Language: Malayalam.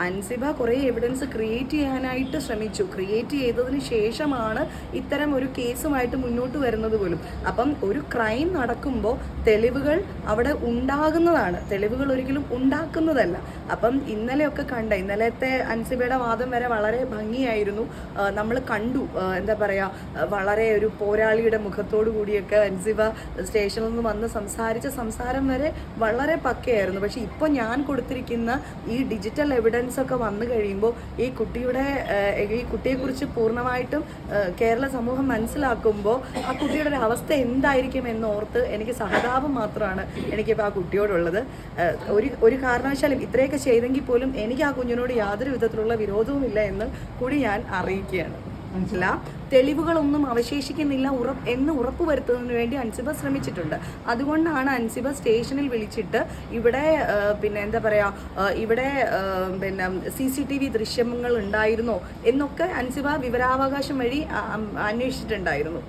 അൻസിബ കുറേ എവിഡൻസ് ക്രിയേറ്റ് ചെയ്യാനായിട്ട് ശ്രമിച്ചു. ക്രിയേറ്റ് ചെയ്തതിന് ശേഷമാണ് ഇത്തരം ഒരു കേസുമായിട്ട് മുന്നോട്ട് വരുന്നത് പോലും. അപ്പം ഒരു ക്രൈം നടക്കുമ്പോൾ തെളിവുകൾ അവിടെ ഉണ്ടാകുന്നതാണ്, തെളിവുകൾ ഒരിക്കലും ഉണ്ടാക്കുന്നതല്ല. അപ്പം ഇന്നലെയൊക്കെ ഇന്നലത്തെ അൻസിബയുടെ വാദം വരെ വളരെ ഭംഗിയായിരുന്നു. നമ്മൾ കണ്ടു, എന്താ പറയുക, വളരെ ഒരു പോരാളിയുടെ മുഖത്തോടു കൂടിയൊക്കെ അൻസിബ സ്റ്റേഷനിൽ നിന്ന് വന്ന് സംസാരം വരെ വളരെ പക്കയായിരുന്നു. പക്ഷെ ഇപ്പോൾ ഞാൻ കൊടുത്തിരിക്കുന്ന ഈ ഡിജിറ്റൽ എവിഡൻസ് ഒക്കെ വന്നു കഴിയുമ്പോൾ ഈ കുട്ടിയെക്കുറിച്ച് പൂർണ്ണമായിട്ടും കേരള സമൂഹം മനസ്സിലാക്കുമ്പോൾ ആ കുട്ടിയുടെ ഒരു അവസ്ഥ എന്തായിരിക്കും എന്നോർത്ത് എനിക്ക് സഹതാപം മാത്രമാണ് എനിക്കിപ്പോൾ ആ കുട്ടിയോടുള്ളത്. ഒരു കാരണവശാലും ഇത്രയൊക്കെ ചെയ്തെങ്കിൽ പോലും എനിക്ക് ആ കുഞ്ഞിനോട് യാതൊരു വിധത്തിലുള്ള വിരോധവുമില്ല എന്ന് കൂടി ഞാൻ അറിയിക്കുകയാണ്. മനസ്സില തെളിവുകളൊന്നും അവശേഷിക്കുന്നില്ല എന്ന് ഉറപ്പുവരുത്തുന്നതിന് വേണ്ടി അൻസിബ ശ്രമിച്ചിട്ടുണ്ട്. അതുകൊണ്ടാണ് അൻസിബ സ്റ്റേഷനിൽ വിളിച്ചിട്ട് ഇവിടെ എന്താ പറയുക, ഇവിടെ CCTV ദൃശ്യങ്ങൾ ഉണ്ടായിരുന്നോ എന്നൊക്കെ അൻസിബ വിവരാവകാശം വഴി അന്വേഷിച്ചിട്ടുണ്ടായിരുന്നു.